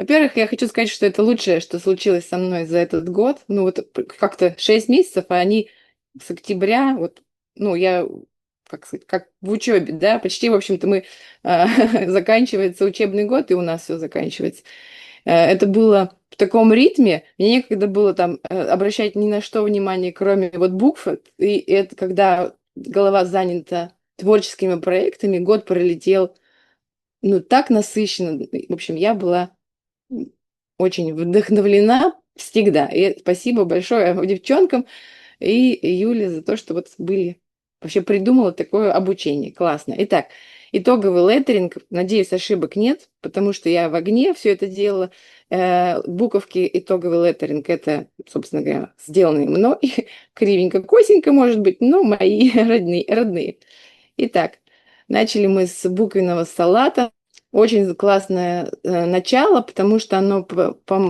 Во-первых, я хочу сказать, что это лучшее, что случилось со мной за этот год. Ну, вот как-то 6 месяцев, а они с октября, вот, ну, я, как сказать, как в учебе, да, почти, в общем-то, мы заканчивается учебный год, и у нас все заканчивается. Это было в таком ритме, мне некогда было там обращать ни на что внимание, кроме вот букв, и это когда голова занята творческими проектами, год пролетел, ну, так насыщенно. В общем, я была очень вдохновлена всегда. И спасибо большое девчонкам и Юле за то, что вот были вообще придумала такое обучение. Классно. Итак, итоговый леттеринг. Надеюсь, ошибок нет, потому что я в огне все это делала. Буковки итоговый леттеринг — это, собственно говоря, сделанные мной. Кривенько, косенько, может быть, но мои родные. Итак, начали мы с буквенного салата. Очень классное начало, потому что оно,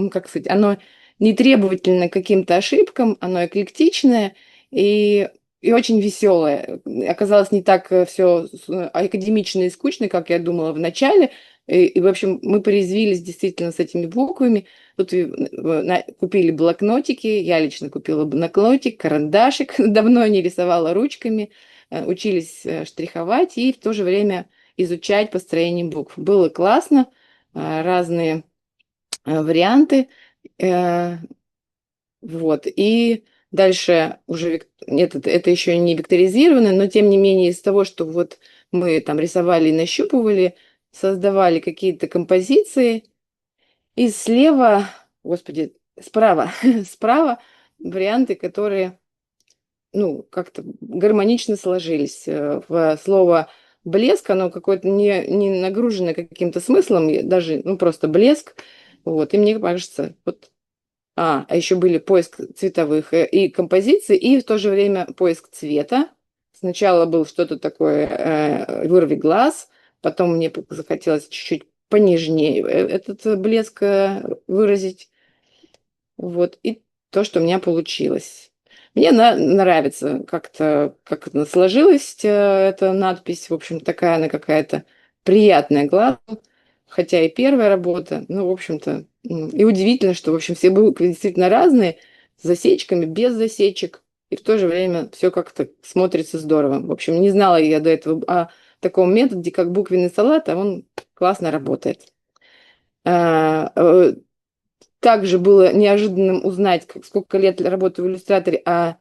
как сказать, оно не требовательно к каким-то ошибкам, оно эклектичное и, и очень веселое. Оказалось, не так все академично и скучно, как я думала в начале. В общем, мы порезвились действительно с этими буквами. Тут купили блокнотики, я лично купила блокнотик, карандашик, давно не рисовала ручками, учились штриховать и в то же время изучать построение букв. Было классно, разные варианты. э, Вот. И дальше уже это еще не векторизировано, но тем не менее из того, что вот мы там рисовали и нащупывали, создавали какие-то композиции. И слева, господи, справа, справа варианты, которые ну, как-то гармонично сложились. В слово блеск, оно какое-то не нагружено каким-то смыслом, даже, ну, просто блеск. Вот, и мне кажется, вот, а еще были поиск цветовых и композиций, и в то же время поиск цвета. Сначала был что-то такое, вырви глаз, потом мне захотелось чуть-чуть понежнее этот блеск выразить. Вот, и то, что у меня получилось. Мне нравится как-то, как это сложилась эта надпись. В общем, такая она какая-то приятная глазу, хотя и первая работа. Ну, в общем-то, и удивительно, что, в общем, все буквы действительно разные, с засечками, без засечек, и в то же время все как-то смотрится здорово. В общем, не знала я до этого о таком методе, как буквенный салат, а он классно работает. А, Также было неожиданным узнать, сколько лет работаю в иллюстраторе, о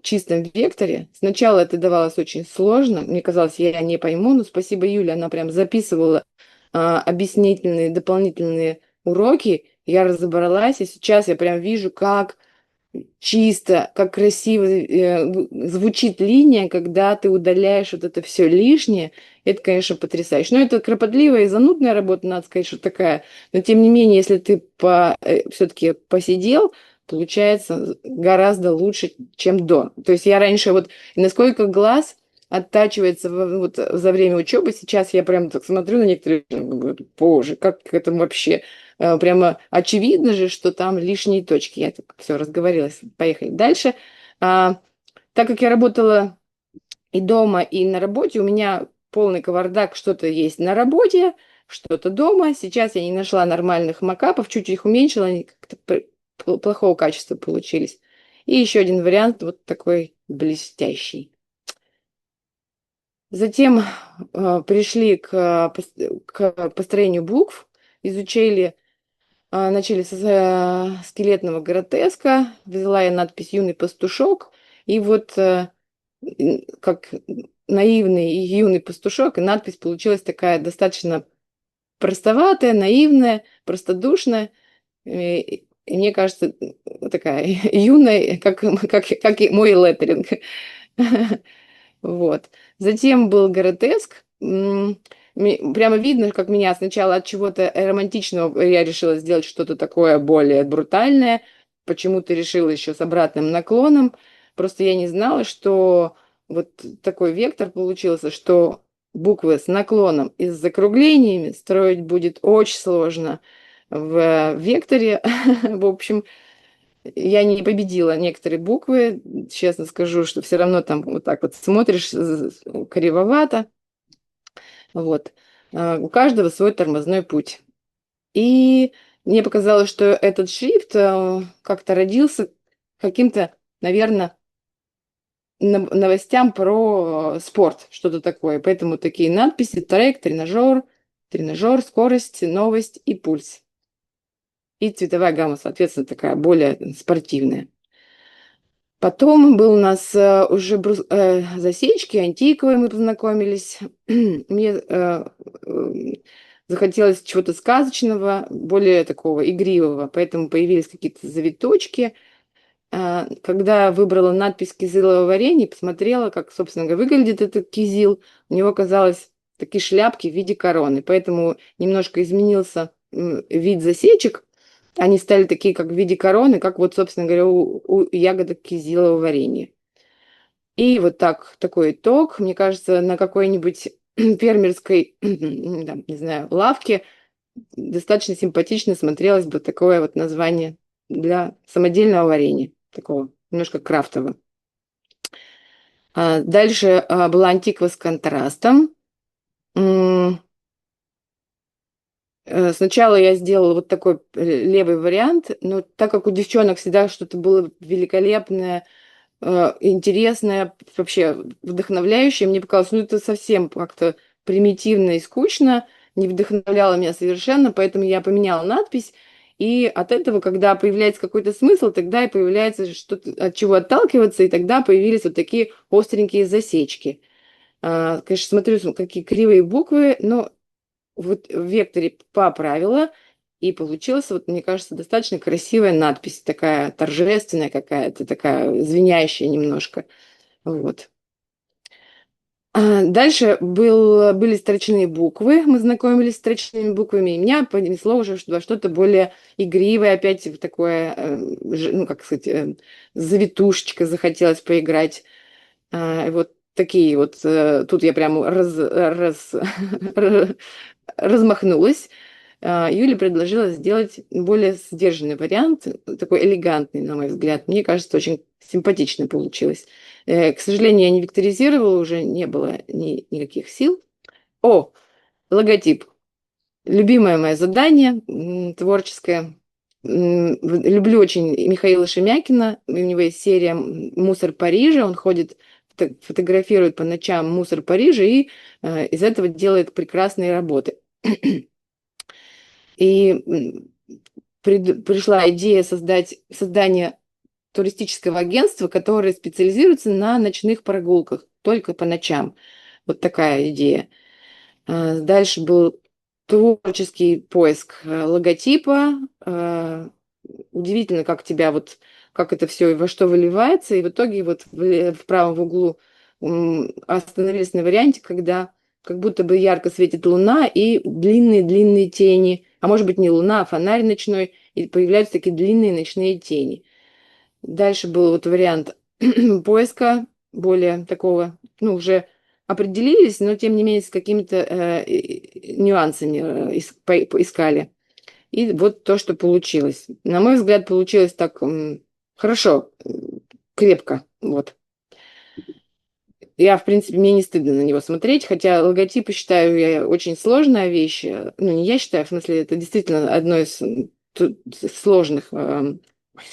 чистом векторе. Сначала это давалось очень сложно. Мне казалось, я не пойму, но спасибо Юле, она прям записывала объяснительные, дополнительные уроки. Я разобралась, и сейчас я прям вижу, как чисто, как красиво звучит линия, когда ты удаляешь вот это все лишнее. Это, конечно, потрясающе. Но это кропотливая и занудная работа, надо сказать, что такая. Но тем не менее, если ты все-таки посидел, получается гораздо лучше, чем до. То есть я раньше вот, и насколько глаз оттачивается вот за время учебы, сейчас я прям так смотрю на некоторые, говорю, боже, как к этому вообще прямо очевидно же, что там лишние точки. Я так все разговорилась. Поехали дальше. А, так как я работала и дома, и на работе, у меня полный кавардак, что-то есть на работе, что-то дома. Сейчас я не нашла нормальных макапов, чуть их уменьшила, они как-то плохого качества получились. И еще один вариант, вот такой блестящий. Затем пришли к построению букв, изучили. Начали с скелетного гротеска, взяла я надпись «Юный пастушок», и вот как наивный и юный пастушок, и надпись получилась такая достаточно простоватая, наивная, простодушная, и мне кажется, такая юная, как и мой леттеринг. Вот. Затем был гротеск. Прямо видно, как меня сначала от чего-то романтичного я решила сделать что-то такое более брутальное. Почему-то решила еще с обратным наклоном. Просто я не знала, что вот такой вектор получился, что буквы с наклоном и с закруглениями строить будет очень сложно в векторе. В общем, я не победила некоторые буквы, честно скажу, что все равно там вот так вот смотришь кривовато. Вот. У каждого свой тормозной путь. И мне показалось, что этот шрифт как-то родился каким-то, наверное, новостям про спорт, что-то такое. Поэтому такие надписи: трек, тренажер, тренажер, скорость, новость и пульс. И цветовая гамма, соответственно, такая более спортивная. Потом был у нас уже засечки, антиковые мы познакомились. Мне захотелось чего-то сказочного, более такого игривого, поэтому появились какие-то завиточки. Когда выбрала надпись «кизиловое варенье», посмотрела, как, собственно говоря, выглядит этот кизил. У него оказалось такие шляпки в виде короны, поэтому немножко изменился вид засечек. Они стали такие, как в виде короны, как вот, собственно говоря, у ягодок кизилового варенья. И вот так, такой итог. Мне кажется, на какой-нибудь фермерской, там, не знаю, лавке достаточно симпатично смотрелось бы такое вот название для самодельного варенья, такого немножко крафтового. Дальше была антиква с контрастом. Сначала я сделала вот такой левый вариант, но так как у девчонок всегда что-то было великолепное, интересное, вообще вдохновляющее, мне показалось, ну это совсем как-то примитивно и скучно, не вдохновляло меня совершенно, поэтому я поменяла надпись, и от этого, когда появляется какой-то смысл, тогда и появляется что-то, от чего отталкиваться, и тогда появились вот такие остренькие засечки. Конечно, смотрю, какие кривые буквы, но вот в векторе поправила, и получилась, вот, мне кажется, достаточно красивая надпись, такая торжественная какая-то, такая звенящая немножко. Вот. Дальше были строчные буквы, мы знакомились с строчными буквами, и меня понесло уже во что-то более игривое, опять в такое, ну, как сказать, завитушечка захотелось поиграть. Вот такие вот, тут я прям размахнулась. Юля предложила сделать более сдержанный вариант, такой элегантный, на мой взгляд. Мне кажется, очень симпатично получилось. К сожалению, я не векторизировала, уже не было никаких сил. О, логотип. Любимое мое задание творческое. Люблю очень Михаила Шемякина. У него есть серия «Мусор Парижа». Он ходит, фотографирует по ночам мусор Парижа и из этого делает прекрасные работы. И пришла идея создания туристического агентства, которое специализируется на ночных прогулках, только по ночам. Вот такая идея. Дальше был творческий поиск логотипа. Удивительно, как тебя вот, как это все во что выливается. И в итоге вот в правом углу остановились на варианте, когда как будто бы ярко светит луна и длинные-длинные тени. А может быть не луна, а фонарь ночной. И появляются такие длинные ночные тени. Дальше был вот вариант поиска более такого, ну, уже определились, но тем не менее с какими-то нюансами искали. И вот то, что получилось. На мой взгляд, получилось так хорошо, крепко. Вот. Я, в принципе, мне не стыдно на него смотреть, хотя логотипы считаю я очень сложная вещь. Ну, не я считаю, в смысле, это действительно одно из сложных.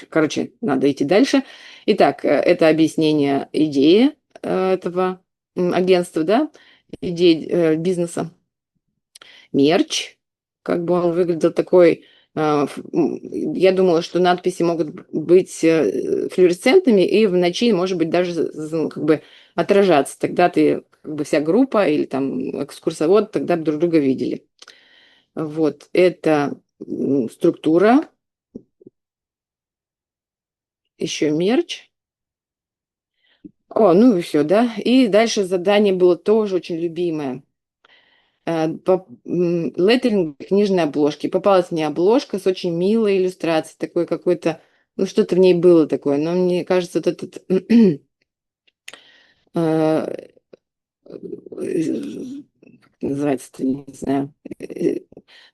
Короче, надо идти дальше. Итак, это объяснение идеи этого агентства, да, идеи бизнеса. Мерч, как бы он выглядел такой. Я думала, что надписи могут быть флуоресцентными и в ночи, может быть, даже ну, как бы отражаться. Тогда ты, как бы вся группа или там экскурсовод, тогда бы друг друга видели. Вот, это структура, еще мерч. О, ну и все, да. И дальше задание было тоже очень любимое. Леттеринг книжной обложки. Попалась мне обложка с очень милой иллюстрацией, такой какой-то, ну что-то в ней было такое, но мне кажется, вот этот э, называется, не знаю,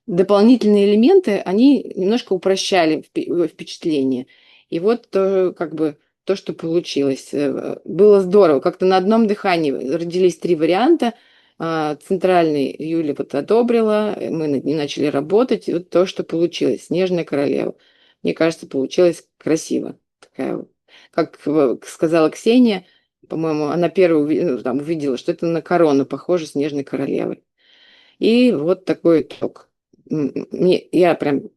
дополнительные элементы, они немножко упрощали впечатление. И вот то, как бы то, что получилось. Было здорово. Как-то на одном дыхании родились три варианта. Центральный Юля вот одобрила, мы над ним начали работать, и вот то, что получилось, «Снежная королева». Мне кажется, получилось красиво. Такая, как сказала Ксения, по-моему, она первая там увидела, что это на корону похоже «Снежной королевы». И вот такой итог. Я прям,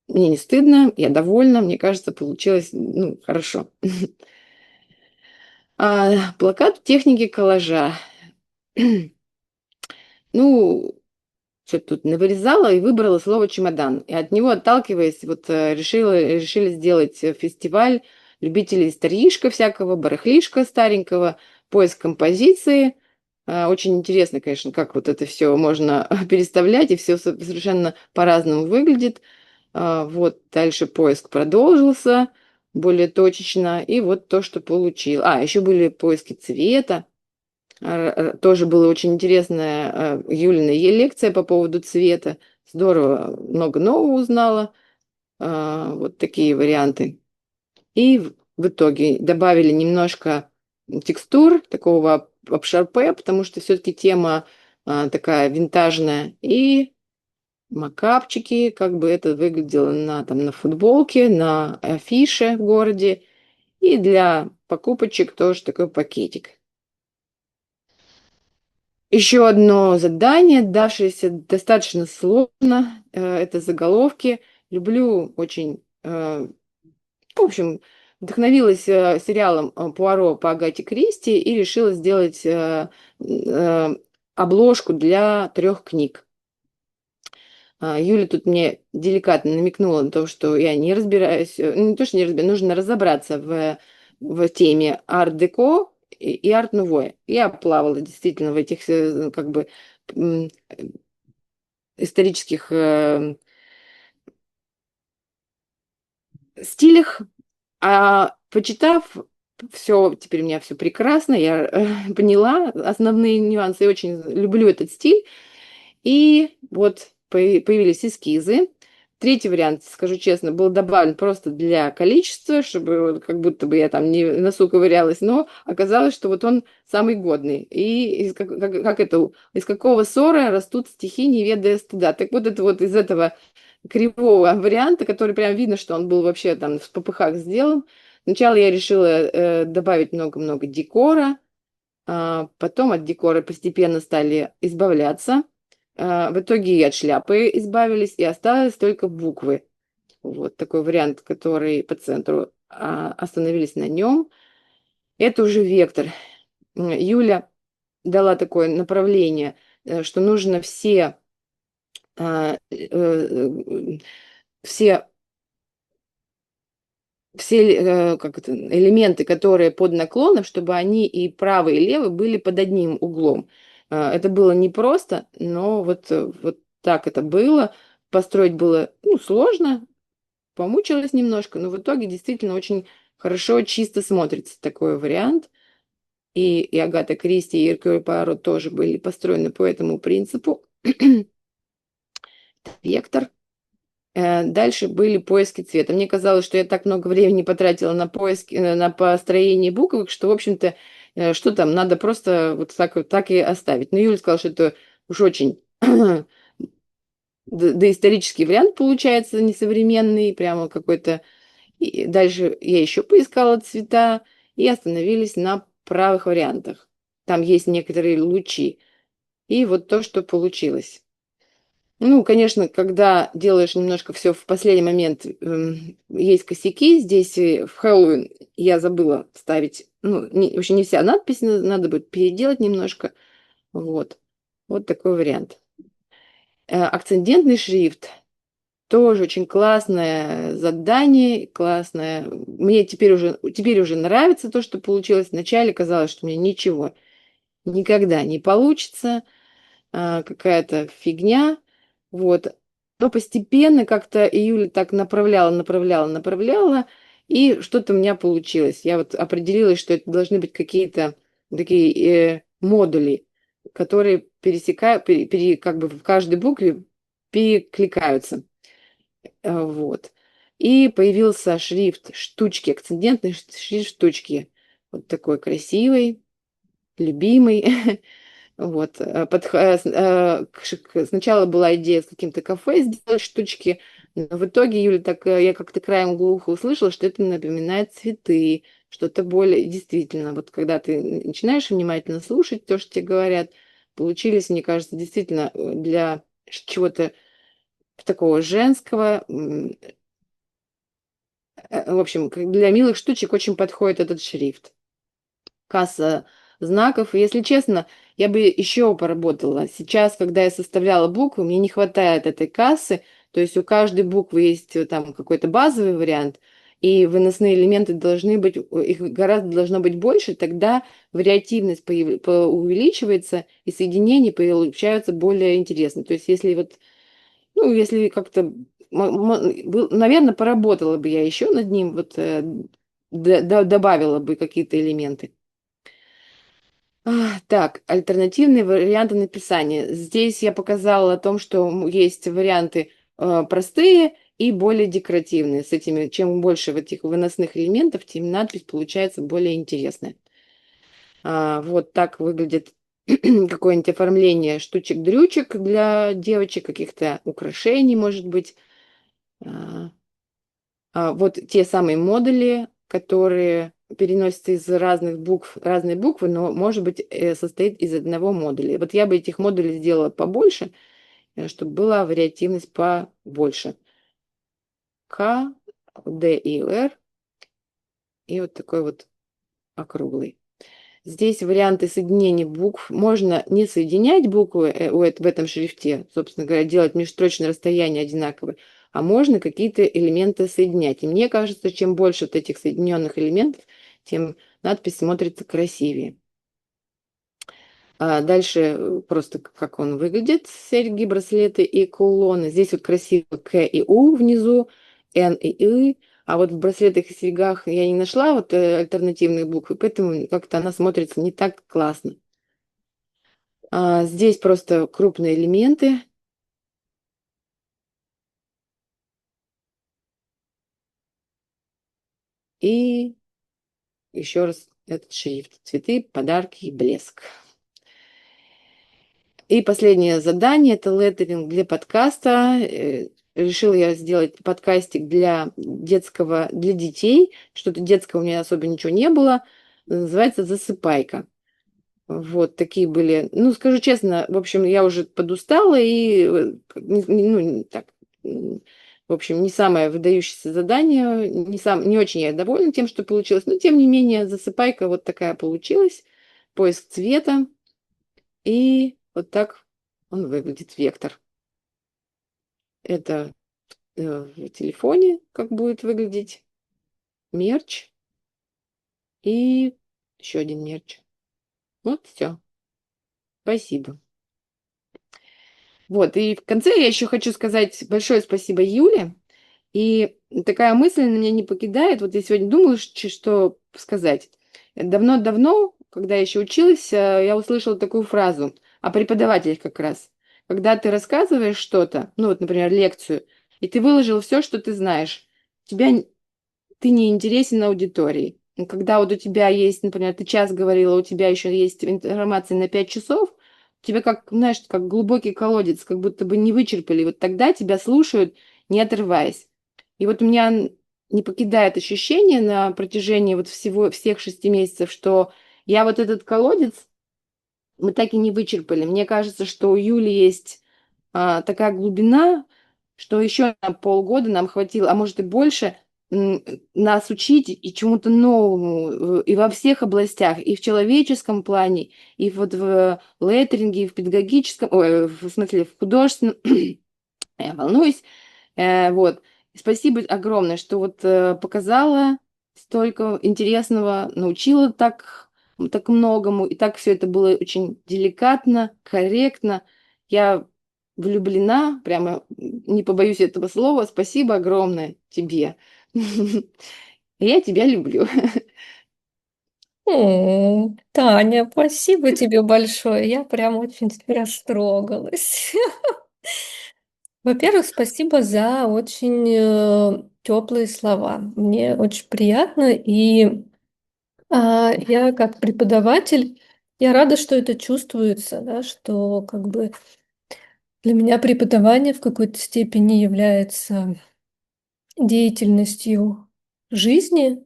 мне не стыдно, я довольна, мне кажется, получилось, ну, хорошо. Плакат техники коллажа. Ну, что-то тут навырезала и выбрала слово «чемодан». И от него, отталкиваясь, вот решили сделать фестиваль любителей старьишка всякого, барахлишка старенького, поиск композиции. Очень интересно, конечно, как вот это все можно переставлять, и все совершенно по-разному выглядит. Вот дальше поиск продолжился более точечно, и вот то, что получил. Еще были поиски цвета. Тоже была очень интересная Юлина лекция по поводу цвета. Здорово, много нового узнала. Вот такие варианты. И в итоге добавили немножко текстур, такого обшарпе, потому что все-таки тема такая винтажная. И макапчики, как бы это выглядело на футболке, на афише в городе. И для покупочек тоже такой пакетик. Еще одно задание, давшееся достаточно сложно, это заголовки. Люблю очень, в общем, вдохновилась сериалом «Пуаро» по Агате Кристи и решила сделать э, обложку для 3 книг. Юля тут мне деликатно намекнула на то, что я не разбираюсь, не то, что не разбираюсь, нужно разобраться в теме арт-деко и арт-нуво. Я плавала действительно в этих как бы м, исторических стилях, почитав все, теперь у меня все прекрасно, я поняла основные нюансы и очень люблю этот стиль. И вот появились эскизы. Третий вариант, скажу честно, был добавлен просто для количества, чтобы вот как будто бы я там не в носу ковырялась, но оказалось, что вот он самый годный. И как это, из какого ссора растут стихи, не ведая стыда. Так вот это вот из этого кривого варианта, который прям видно, что он был вообще там в попыхах сделан. Сначала я решила добавить много-много декора, потом от декора постепенно стали избавляться. В итоге и от шляпы избавились, и осталось только буквы. Вот такой вариант, который по центру, остановились на нем. Это уже вектор. Юля дала такое направление, что нужно все как это, элементы, которые под наклоном, чтобы они и правый, и левый были под одним углом. Это было непросто, но вот так это было. Построить было, ну, сложно, помучилась немножко, но в итоге действительно очень хорошо, чисто смотрится такой вариант. И Агата Кристи, и Эркюль Пуаро тоже были построены по этому принципу. Вектор. Дальше были поиски цвета. Мне казалось, что я так много времени потратила на поиски, на построение буквок, что, в общем-то, что там, надо просто вот так и оставить. Но Юля сказала, что это уж очень доисторический вариант получается, несовременный, прямо какой-то. И дальше я еще поискала цвета и остановились на правых вариантах. Там есть некоторые лучи. И вот то, что получилось. Ну, конечно, когда делаешь немножко все в последний момент, есть косяки. Здесь в Хэллоуин я забыла ставить, ну, вообще не вся надпись, надо будет переделать немножко. Вот. Вот такой вариант. Акцендентный шрифт. Тоже очень классное задание, классное. Мне теперь уже нравится то, что получилось. Вначале казалось, что мне ничего никогда не получится, какая-то фигня. Вот. Но постепенно как-то июль так направляла, и что-то у меня получилось. Я вот определилась, что это должны быть какие-то такие модули, которые пересекают, как бы в каждой букве перекликаются. Вот. И появился шрифт штучки, акцентный шрифт штучки. Вот такой красивый, любимый. Вот. Сначала была идея с каким-то кафе сделать штучки, но в итоге, Юля, так я как-то краем уха услышала, что это напоминает цветы, что-то более действительно. Вот когда ты начинаешь внимательно слушать то, что тебе говорят, получились, мне кажется, действительно для чего-то такого женского. В общем, для милых штучек очень подходит этот шрифт. Касса знаков. И, если честно, я бы еще поработала. Сейчас, когда я составляла буквы, мне не хватает этой кассы. То есть у каждой буквы есть там какой-то базовый вариант, и выносные элементы должны быть, их гораздо должно быть больше, тогда вариативность увеличивается, и соединения получаются более интересные. То есть если вот, ну, если как-то, наверное, поработала бы я еще над ним, вот добавила бы какие-то элементы. Так, альтернативные варианты написания. Здесь я показала о том, что есть варианты простые и более декоративные. С этими, чем больше вот этих выносных элементов, тем надпись получается более интересная. Вот так выглядит какое-нибудь оформление штучек-дрючек для девочек, каких-то украшений, может быть. А, вот те самые модули, которые переносятся из разных букв, разные буквы, но, может быть, состоит из одного модуля. Вот я бы этих модулей сделала побольше, чтобы была вариативность побольше. К, Д и Р, и вот такой вот округлый. Здесь варианты соединения букв. Можно не соединять буквы в этом шрифте, собственно говоря, делать межстрочные расстояния одинаковые, а можно какие-то элементы соединять. И мне кажется, чем больше вот этих соединенных элементов, тем надпись смотрится красивее. Дальше просто как он выглядит, серьги, браслеты и кулоны. Здесь вот красиво К и У внизу, Н и И. А вот в браслетах и серьгах я не нашла вот альтернативные буквы, поэтому как-то она смотрится не так классно. Здесь просто крупные элементы. И еще раз этот шрифт. Цветы, подарки и блеск. И последнее задание – это леттеринг для подкаста. Решила я сделать подкастик для детского, для детей. Что-то детского у меня особо ничего не было. Называется «Засыпайка». Вот такие были. Ну, скажу честно, в общем, я уже подустала и, ну, так, в общем, не самое выдающееся задание, не очень я довольна тем, что получилось, но тем не менее засыпайка вот такая получилась, поиск цвета, и вот так он выглядит, вектор. Это в телефоне как будет выглядеть мерч и еще один мерч. Вот все. Спасибо. Вот, и в конце я еще хочу сказать большое спасибо Юле. И такая мысль на меня не покидает. Вот я сегодня думала, что сказать. Давно-давно, когда я еще училась, я услышала такую фразу о преподавателях как раз. Когда ты рассказываешь что-то, ну вот, например, лекцию, и ты выложил все, что ты знаешь, ты не интересен аудитории. Когда вот у тебя есть, например, ты час говорила, у тебя еще есть информация на 5 часов, тебе как, знаешь, как глубокий колодец, как будто бы не вычерпали. Вот тогда тебя слушают, не отрываясь. И вот у меня не покидает ощущение на протяжении вот всех 6 месяцев, что я вот этот колодец, мы так и не вычерпали. Мне кажется, что у Юли есть такая глубина, что еще на полгода нам хватило, а может и больше, нас учить и чему-то новому и во всех областях, и в человеческом плане, и вот в леттеринге, и в педагогическом, ой, в смысле, в художественном. Я волнуюсь. Вот. Спасибо огромное, что вот показала столько интересного, научила так многому, и так все это было очень деликатно, корректно. Я влюблена, прямо не побоюсь этого слова. Спасибо огромное тебе. Я тебя люблю. Таня, спасибо тебе большое. Я прям очень растрогалась. Во-первых, спасибо за очень теплые слова. Мне очень приятно, и я как преподаватель Я рада, что это чувствуется, да, что как бы для меня преподавание в какой-то степени является деятельностью жизни.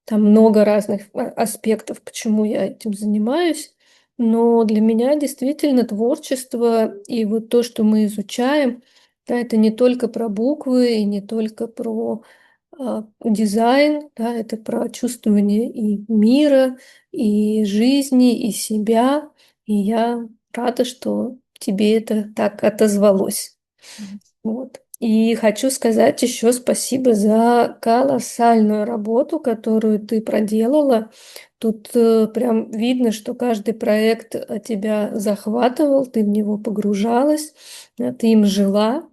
Там много разных аспектов, почему я этим занимаюсь. Но для меня действительно творчество и вот то, что мы изучаем, да, это не только про буквы и не только про дизайн, да, это про чувствование и мира, и жизни, и себя. И я рада, что тебе это так отозвалось. Вот. И хочу сказать еще спасибо за колоссальную работу, которую ты проделала. Тут прям видно, что каждый проект тебя захватывал, ты в него погружалась, ты им жила.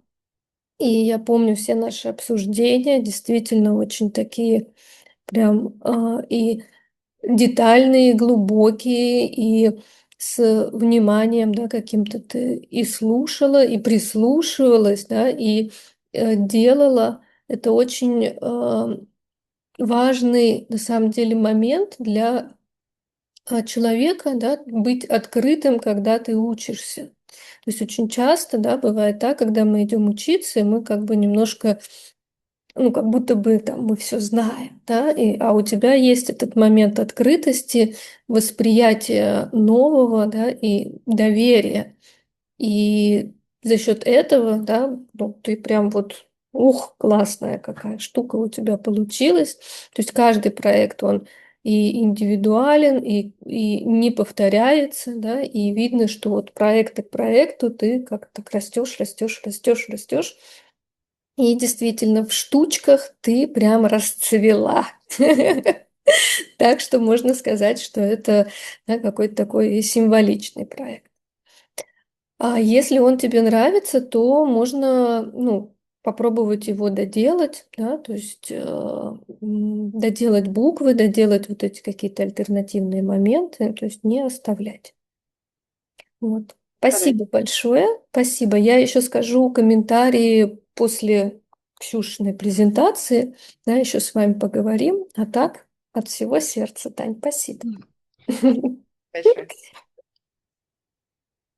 И я помню все наши обсуждения, действительно очень такие прям и детальные, глубокие, и с вниманием, да, каким-то ты и слушала, и прислушивалась, да, и делала. Это очень важный, на самом деле, момент для человека, да, быть открытым, когда ты учишься. То есть очень часто, да, бывает так, когда мы идем учиться, и мы как бы немножко, ну, как будто бы там мы все знаем, да, а у тебя есть этот момент открытости, восприятия нового, да, и доверия. И за счет этого, да, ну, ты прям вот, ух, классная какая штука у тебя получилась. То есть каждый проект, он и индивидуален, и не повторяется, да, и видно, что вот проект к проекту ты как-то растешь, растешь, растешь, растешь. И действительно, в штучках ты прям расцвела. Так что можно сказать, что это, да, какой-то такой символичный проект. А если он тебе нравится, то можно, ну, попробовать его доделать, да, то есть доделать буквы, доделать вот эти какие-то альтернативные моменты, то есть не оставлять. Вот. Стараюсь. Спасибо большое. Спасибо. Я еще скажу комментарии после Ксюшиной презентации. Да, еще с вами поговорим. А так, от всего сердца, Тань, спасибо. Большое.